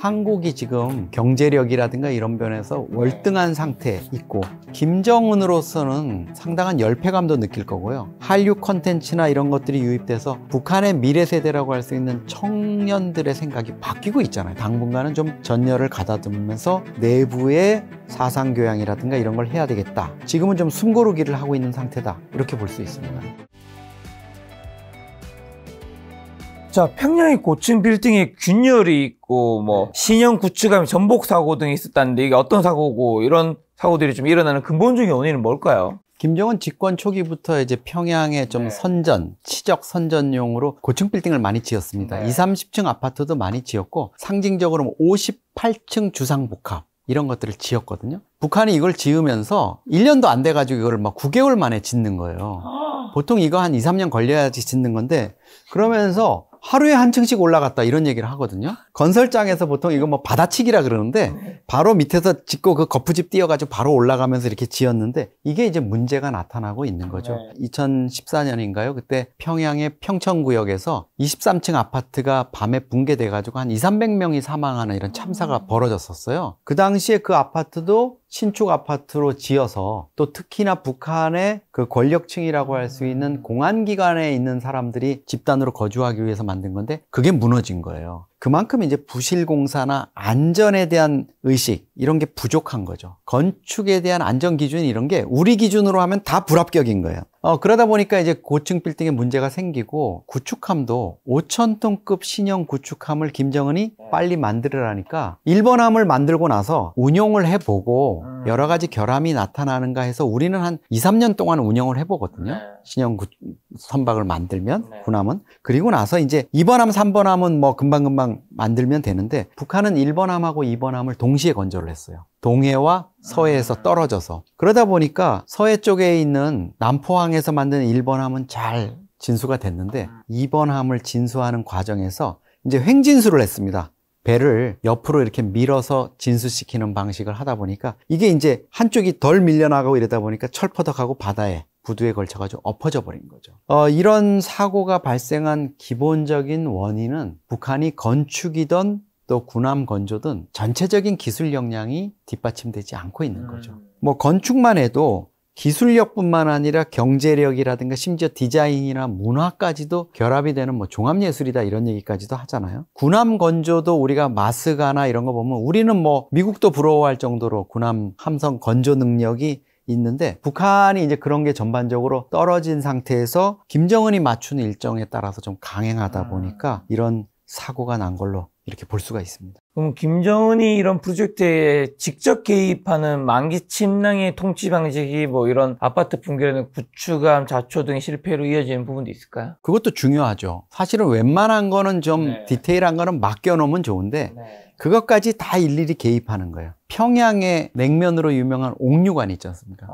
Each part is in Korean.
한국이 지금 경제력이라든가 이런 면에서 월등한 상태에 있고 김정은으로서는 상당한 열패감도 느낄 거고요. 한류 콘텐츠나 이런 것들이 유입돼서 북한의 미래 세대라고 할 수 있는 청년들의 생각이 바뀌고 있잖아요. 당분간은 좀 전열을 가다듬으면서 내부의 사상 교양이라든가 이런 걸 해야 되겠다. 지금은 좀 숨고르기를 하고 있는 상태다. 이렇게 볼 수 있습니다. 자, 평양의 고층 빌딩에 균열이 있고 뭐 신형 구축함 전복 사고 등이 있었다는데 이게 어떤 사고고 이런 사고들이 좀 일어나는 근본적인 원인은 뭘까요? 김정은 집권 초기부터 이제 평양에 좀 치적 선전용으로 고층 빌딩을 많이 지었습니다. 20, 30층 아파트도 많이 지었고 상징적으로 58층 주상복합 이런 것들을 지었거든요. 북한이 이걸 지으면서 1년도 안 돼가지고 이걸 막 9개월 만에 짓는 거예요. 보통 이거 한 2, 3년 걸려야지 짓는 건데 그러면서 하루에 한 층씩 올라갔다 이런 얘기를 하거든요. 건설장에서 보통 이거 뭐 받아치기라 그러는데 바로 밑에서 짓고 그 거푸집 띄어가지고 바로 올라가면서 이렇게 지었는데 이게 이제 문제가 나타나고 있는 거죠. 2014년인가요? 그때 평양의 평천구역에서 23층 아파트가 밤에 붕괴돼가지고 한 2, 300명이 사망하는 이런 참사가 벌어졌었어요. 그 당시에 그 아파트도 신축 아파트로 지어서 또 특히나 북한의 그 권력층이라고 할 수 있는 공안기관에 있는 사람들이 집단으로 거주하기 위해서 만든 건데 그게 무너진 거예요. 그만큼 이제 부실공사나 안전에 대한 의식 이런 게 부족한 거죠. 건축에 대한 안전 기준 이런 게 우리 기준으로 하면 다 불합격인 거예요. 그러다 보니까 이제 고층 빌딩에 문제가 생기고 구축함도 5,000톤급 신형 구축함을 김정은이 빨리 만들으라니까 1번함을 만들고 나서 운용을 해보고 여러 가지 결함이 나타나는가 해서 우리는 한 2, 3년 동안 운영을 해보거든요. 신형 선박을 만들면 군함은. 그리고 나서 이제 2번함, 3번함은 뭐 금방금방 만들면 되는데 북한은 1번함하고 2번함을 동시에 건조를 했어요. 동해와 서해에서 떨어져서. 그러다 보니까 서해 쪽에 있는 남포항에서 만든 1번함은 잘 진수가 됐는데 2번함을 진수하는 과정에서 이제 횡진수를 했습니다. 배를 옆으로 이렇게 밀어서 진수시키는 방식을 하다 보니까 이게 이제 한쪽이 덜 밀려나가고 이러다 보니까 철퍼덕하고 바다에 부두에 걸쳐가지고 엎어져 버린 거죠. 이런 사고가 발생한 기본적인 원인은 북한이 건축이든 또 군함 건조든 전체적인 기술 역량이 뒷받침되지 않고 있는 거죠. 뭐 건축만 해도 기술력뿐만 아니라 경제력이라든가 심지어 디자인이나 문화까지도 결합이 되는 뭐 종합예술이다 이런 얘기까지도 하잖아요. 군함 건조도 우리가 마스가나 이런 거 보면 우리는 뭐 미국도 부러워할 정도로 군함 함성 건조 능력이 있는데 북한이 이제 그런 게 전반적으로 떨어진 상태에서 김정은이 맞추는 일정에 따라서 좀 강행하다 보니까 이런 사고가 난 걸로 이렇게 볼 수가 있습니다. 그럼 김정은이 이런 프로젝트에 직접 개입하는 만기 침낭의 통치 방식이 뭐 이런 아파트 붕괴라는 구축함, 자초 등의 실패로 이어지는 부분도 있을까요? 그것도 중요하죠. 사실은 웬만한 거는 좀 디테일한 거는 맡겨놓으면 좋은데 그것까지 다 일일이 개입하는 거예요. 평양에 냉면으로 유명한 옥류관 있지 않습니까?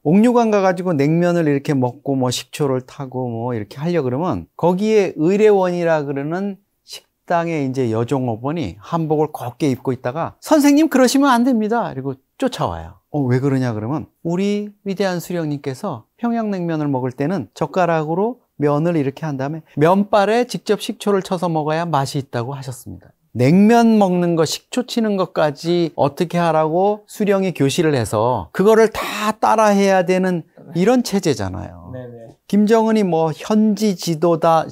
옥류관 가가지고 냉면을 이렇게 먹고 뭐 식초를 타고 뭐 이렇게 하려 그러면 거기에 의례원이라 그러는 식당에 이제 여종업원이 한복을 곱게 입고 있다가 선생님 그러시면 안 됩니다. 그리고 쫓아와요. 왜 그러냐 그러면 우리 위대한 수령님께서 평양냉면을 먹을 때는 젓가락으로 면을 이렇게 한 다음에 면발에 직접 식초를 쳐서 먹어야 맛이 있다고 하셨습니다. 냉면 먹는 거, 식초 치는 것까지 어떻게 하라고 수령이 교시를 해서 그거를 다 따라해야 되는 이런 체제잖아요. 김정은이 뭐 현지 지도다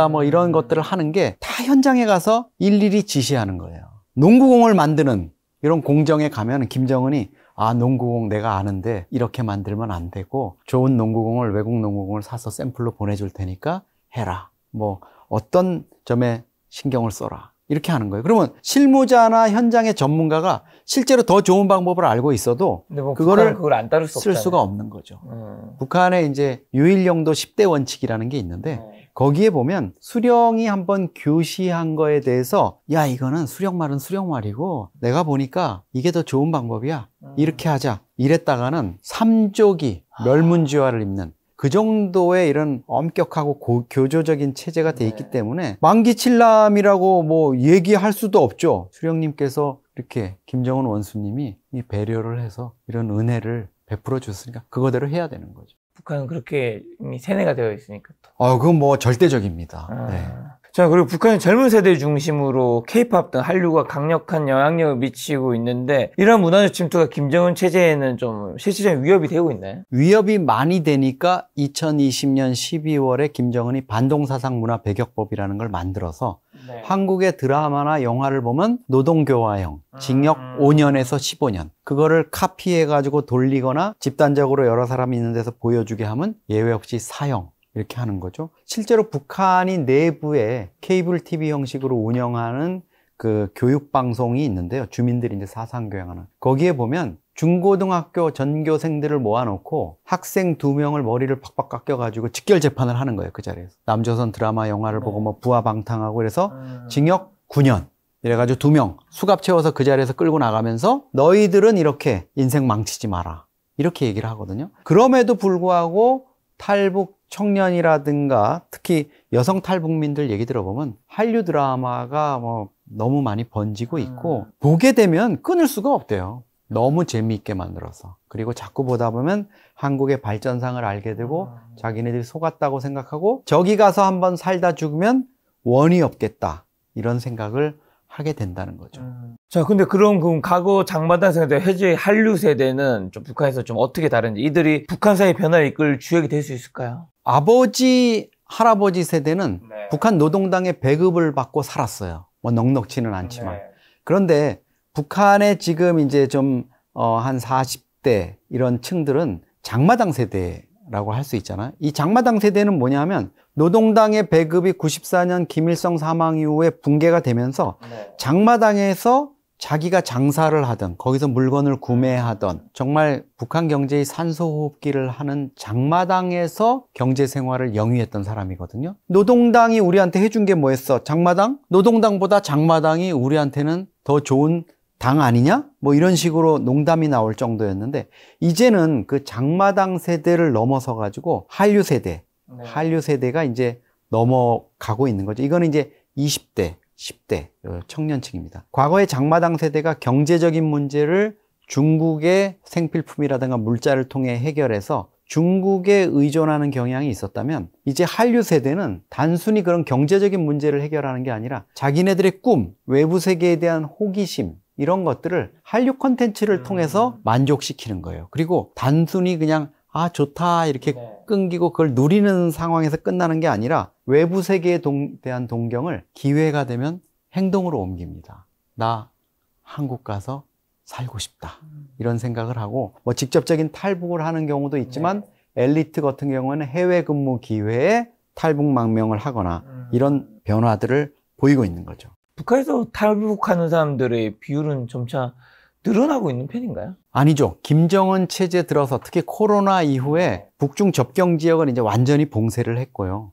뭐 이런 것들을 하는 게 다 현장에 가서 일일이 지시하는 거예요. 농구공을 만드는 이런 공정에 가면 김정은이 농구공 내가 아는데 이렇게 만들면 안 되고 좋은 농구공을 외국 농구공을 사서 샘플로 보내줄 테니까 해라. 뭐 어떤 점에 신경을 써라. 이렇게 하는 거예요. 그러면 실무자나 현장의 전문가가 실제로 더 좋은 방법을 알고 있어도 뭐 그거를 그걸 안 따를 수 쓸 없잖아요. 수가 없는 거죠. 북한의 이제 유일영도 10대 원칙이라는 게 있는데 거기에 보면 수령이 한번 교시한 거에 대해서 야 이거는 수령 말은 수령 말이고 내가 보니까 이게 더 좋은 방법이야. 이렇게 하자. 이랬다가는 삼족이 멸문지화를 입는 그 정도의 이런 엄격하고 교조적인 체제가 돼 있기 때문에 만기칠남이라고 뭐 얘기할 수도 없죠. 수령님께서 이렇게 김정은 원수님이 이 배려를 해서 이런 은혜를 베풀어 줬으니까 그거대로 해야 되는 거죠. 북한은 그렇게 이미 세뇌가 되어 있으니까 또. 그건 뭐 절대적입니다. 네. 자, 그리고 북한은 젊은 세대 중심으로 K-팝 등 한류가 강력한 영향력을 미치고 있는데 이런 문화적 침투가 김정은 체제에는 좀 실질적인 위협이 되고 있나요? 위협이 많이 되니까 2020년 12월에 김정은이 반동사상문화배격법이라는 걸 만들어서 네. 한국의 드라마나 영화를 보면 노동교화형, 징역 5년에서 15년. 그거를 카피해가지고 돌리거나 집단적으로 여러 사람이 있는 데서 보여주게 하면 예외 없이 사형. 이렇게 하는 거죠. 실제로 북한이 내부에 케이블 TV 형식으로 운영하는 그 교육방송이 있는데요. 주민들이 이제 사상교양하는. 거기에 보면 중고등학교 전교생들을 모아놓고 학생 2명을 머리를 팍팍 깎여가지고 직결 재판을 하는 거예요. 그 자리에서. 남조선 드라마 영화를 보고 뭐 부하방탕하고 그래서 징역 9년. 이래가지고 2명 수갑 채워서 그 자리에서 끌고 나가면서 너희들은 이렇게 인생 망치지 마라. 이렇게 얘기를 하거든요. 그럼에도 불구하고 탈북 청년이라든가 특히 여성 탈북민들 얘기 들어보면 한류 드라마가 뭐 너무 많이 번지고 있고 보게 되면 끊을 수가 없대요. 너무 재미있게 만들어서. 그리고 자꾸 보다 보면 한국의 발전상을 알게 되고 자기네들이 속았다고 생각하고 저기 가서 한번 살다 죽으면 원이 없겠다. 이런 생각을 하게 된다는 거죠. 자, 근데 그럼 과거 장마당 세대, 해제 한류 세대는 좀 북한에서 좀 어떻게 다른지 이들이 북한 사회 변화를 이끌 주역이 될 수 있을까요? 아버지, 할아버지 세대는 네. 북한 노동당의 배급을 받고 살았어요. 뭐 넉넉지는 않지만. 네. 그런데 북한에 지금 이제 좀 한 40대 이런 층들은 장마당 세대라고 할 수 있잖아요. 이 장마당 세대는 뭐냐면 노동당의 배급이 94년 김일성 사망 이후에 붕괴가 되면서 장마당에서 자기가 장사를 하던 거기서 물건을 구매하던 정말 북한 경제의 산소호흡기를 하는 장마당에서 경제 생활을 영위했던 사람이거든요. 노동당이 우리한테 해준 게 뭐였어? 장마당? 노동당보다 장마당이 우리한테는 더 좋은 당 아니냐? 뭐 이런 식으로 농담이 나올 정도였는데 이제는 그 장마당 세대를 넘어서 가지고 한류 세대, 한류 세대가 이제 넘어가고 있는 거죠. 이거는 이제 20대, 10대 청년층입니다. 과거의 장마당 세대가 경제적인 문제를 중국의 생필품이라든가 물자를 통해 해결해서 중국에 의존하는 경향이 있었다면 이제 한류 세대는 단순히 그런 경제적인 문제를 해결하는 게 아니라 자기네들의 꿈, 외부 세계에 대한 호기심 이런 것들을 한류 콘텐츠를 통해서 만족시키는 거예요. 그리고 단순히 그냥 아 좋다 이렇게 끊기고 그걸 누리는 상황에서 끝나는 게 아니라 외부 세계에 대한 동경을 기회가 되면 행동으로 옮깁니다. 나 한국 가서 살고 싶다 이런 생각을 하고 뭐 직접적인 탈북을 하는 경우도 있지만 엘리트 같은 경우는 해외 근무 기회에 탈북 망명을 하거나 이런 변화들을 보이고 있는 거죠. 북한에서 탈북하는 사람들의 비율은 점차 늘어나고 있는 편인가요? 아니죠. 김정은 체제 들어서 특히 코로나 이후에 북중 접경 지역을 이제 완전히 봉쇄를 했고요.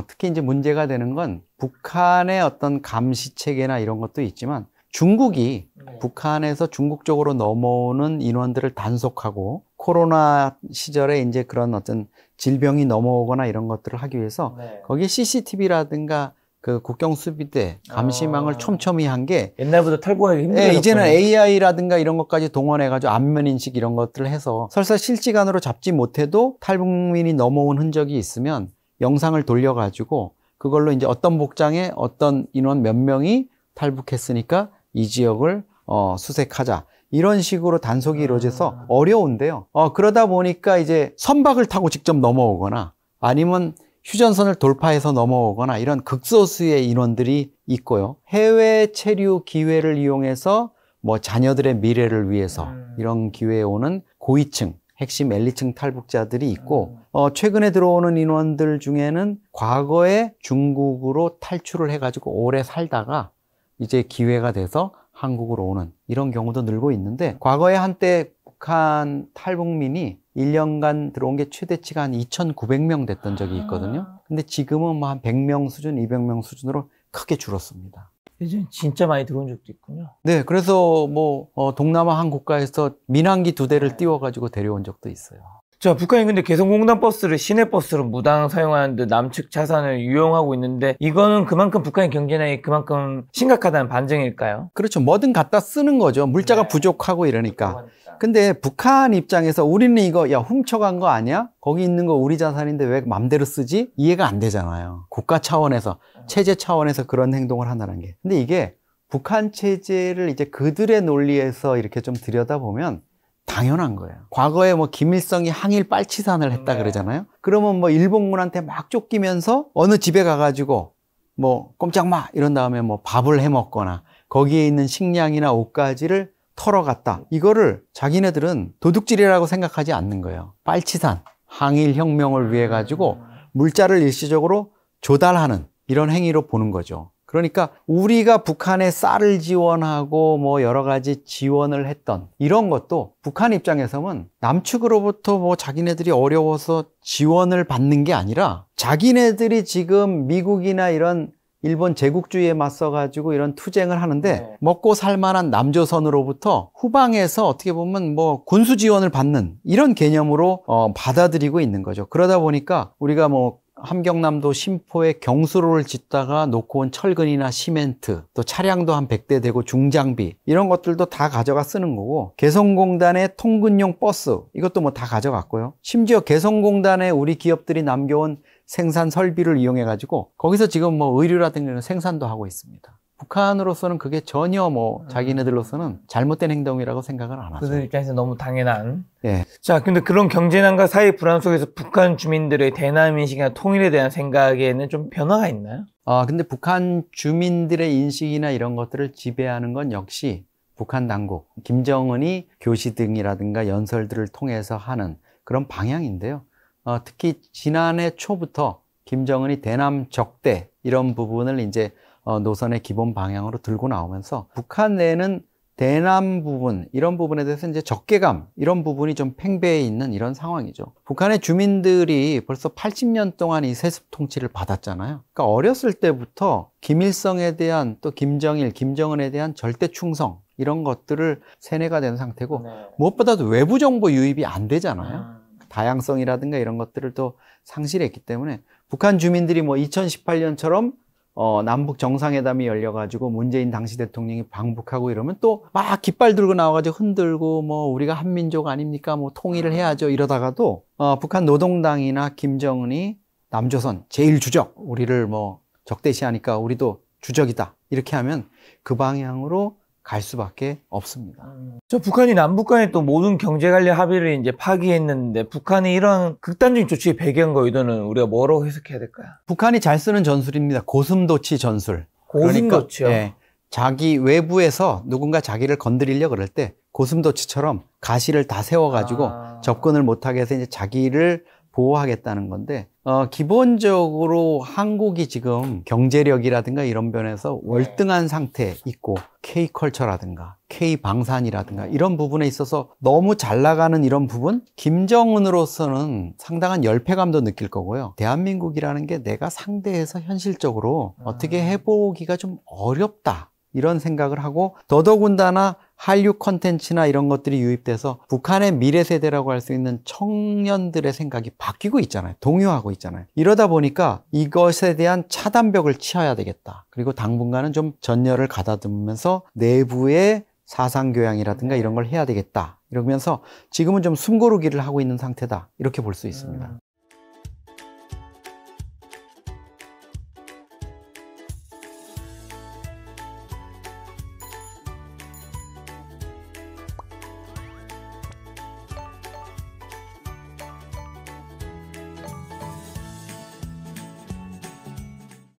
특히 이제 문제가 되는 건 북한의 어떤 감시 체계나 이런 것도 있지만 중국이 북한에서 중국 쪽으로 넘어오는 인원들을 단속하고 코로나 시절에 이제 그런 어떤 질병이 넘어오거나 이런 것들을 하기 위해서 거기에 CCTV라든가 그 국경수비대 감시망을 촘촘히 한 게 옛날보다 탈북하기 힘들어요. 이제는 AI라든가 이런 것까지 동원해가지고 안면인식 이런 것들을 해서 설사 실시간으로 잡지 못해도 탈북민이 넘어온 흔적이 있으면 영상을 돌려가지고 그걸로 이제 어떤 복장에 어떤 인원 몇 명이 탈북했으니까 이 지역을 수색하자. 이런 식으로 단속이 이루어져서 어려운데요. 그러다 보니까 이제 선박을 타고 직접 넘어오거나 아니면 휴전선을 돌파해서 넘어오거나 이런 극소수의 인원들이 있고요. 해외 체류 기회를 이용해서 뭐 자녀들의 미래를 위해서 이런 기회에 오는 고위층, 핵심 엘리층 탈북자들이 있고 최근에 들어오는 인원들 중에는 과거에 중국으로 탈출을 해가지고 오래 살다가 이제 기회가 돼서 한국으로 오는 이런 경우도 늘고 있는데 과거에 한때 북한 탈북민이 1년간 들어온 게 최대치가 한 2,900명 됐던 적이 있거든요. 근데 지금은 뭐 한 100명 수준, 200명 수준으로 크게 줄었습니다. 요즘 진짜 많이 들어온 적도 있군요. 네, 그래서 뭐 동남아 한 국가에서 민항기 2대를 띄워가지고 데려온 적도 있어요. 자, 북한이 근데 개성공단 버스를 시내버스로 무당 사용하는데 남측 자산을 유용하고 있는데 이거는 그만큼 북한의 경제난이 그만큼 심각하다는 반증일까요? 그렇죠. 뭐든 갖다 쓰는 거죠. 물자가 네. 부족하고 이러니까. 근데 북한 입장에서 우리는 이거 야 훔쳐간 거 아니야? 거기 있는 거 우리 자산인데 왜 맘대로 쓰지? 이해가 안 되잖아요. 국가 차원에서 체제 차원에서 그런 행동을 한다는 게. 근데 이게 북한 체제를 이제 그들의 논리에서 이렇게 좀 들여다보면 당연한 거예요. 과거에 뭐 김일성이 항일 빨치산을 했다 그러잖아요. 그러면 뭐 일본군한테 막 쫓기면서 어느 집에 가가지고 뭐 꼼짝 마 이런 다음에 뭐 밥을 해 먹거나 거기에 있는 식량이나 옷가지를 털어갔다. 이거를 자기네들은 도둑질이라고 생각하지 않는 거예요. 빨치산, 항일 혁명을 위해 가지고 물자를 일시적으로 조달하는 이런 행위로 보는 거죠. 그러니까 우리가 북한에 쌀을 지원하고 뭐 여러 가지 지원을 했던 이런 것도 북한 입장에서는 남측으로부터 뭐 자기네들이 어려워서 지원을 받는 게 아니라 자기네들이 지금 미국이나 이런 일본 제국주의에 맞서가지고 이런 투쟁을 하는데 먹고 살만한 남조선으로부터 후방에서 어떻게 보면 뭐 군수 지원을 받는 이런 개념으로 받아들이고 있는 거죠. 그러다 보니까 우리가 뭐 함경남도 심포에 경수로를 짓다가 놓고 온 철근이나 시멘트, 또 차량도 한 100대 되고 중장비 이런 것들도 다 가져가 쓰는 거고 개성공단의 통근용 버스 이것도 뭐 다 가져갔고요. 심지어 개성공단에 우리 기업들이 남겨온 생산 설비를 이용해 가지고 거기서 지금 뭐 의류라든가 이런 생산도 하고 있습니다. 북한으로서는 그게 전혀 뭐 자기네들로서는 잘못된 행동이라고 생각을 안 하죠. 그들 입장에서 너무 당연한. 예. 자, 근데 그런 경제난과 사회 불안 속에서 북한 주민들의 대남 인식이나 통일에 대한 생각에는 좀 변화가 있나요? 근데 북한 주민들의 인식이나 이런 것들을 지배하는 건 역시 북한 당국, 김정은이 교시 등이라든가 연설들을 통해서 하는 그런 방향인데요. 특히 지난해 초부터 김정은이 대남 적대 이런 부분을 이제 노선의 기본 방향으로 들고 나오면서 북한 내에는 대남 부분 이런 부분에 대해서 이제 적개감 이런 부분이 좀 팽배해 있는 이런 상황이죠. 북한의 주민들이 벌써 80년 동안 이 세습 통치를 받았잖아요. 그러니까 어렸을 때부터 김일성에 대한 또 김정일, 김정은에 대한 절대 충성 이런 것들을 세뇌가 된 상태고 무엇보다도 외부 정보 유입이 안 되잖아요. 다양성이라든가 이런 것들을 또 상실했기 때문에 북한 주민들이 뭐 2018년처럼 남북 정상회담이 열려가지고 문재인 당시 대통령이 방북하고 이러면 또 막 깃발 들고 나와가지고 흔들고 뭐 우리가 한민족 아닙니까? 뭐 통일을 해야죠. 이러다가도 북한 노동당이나 김정은이 남조선 제1주적 우리를 뭐 적대시하니까 우리도 주적이다. 이렇게 하면 그 방향으로 갈 수밖에 없습니다. 저 북한이 남북 간의 또 모든 경제 관련 합의를 이제 파기했는데 북한이 이런 극단적인 조치의 배경과 의도는 우리가 뭐라고 해석해야 될까요? 북한이 잘 쓰는 전술입니다. 고슴도치 전술. 고슴도치요? 그러니까, 예, 자기 외부에서 누군가 자기를 건드리려 그럴 때 고슴도치처럼 가시를 다 세워가지고 접근을 못하게 해서 이제 자기를 보호하겠다는 건데 기본적으로 한국이 지금 경제력이라든가 이런 면에서 월등한 상태에 있고 K컬처라든가 K방산이라든가 이런 부분에 있어서 너무 잘 나가는 이런 부분 김정은으로서는 상당한 열패감도 느낄 거고요. 대한민국이라는 게 내가 상대해서 현실적으로 어떻게 해보기가 좀 어렵다. 이런 생각을 하고 더더군다나 한류 콘텐츠나 이런 것들이 유입돼서 북한의 미래 세대라고 할 수 있는 청년들의 생각이 바뀌고 있잖아요. 동요하고 있잖아요. 이러다 보니까 이것에 대한 차단벽을 치어야 되겠다. 그리고 당분간은 좀 전열을 가다듬으면서 내부의 사상교양이라든가 이런 걸 해야 되겠다. 이러면서 지금은 좀 숨고르기를 하고 있는 상태다. 이렇게 볼 수 있습니다.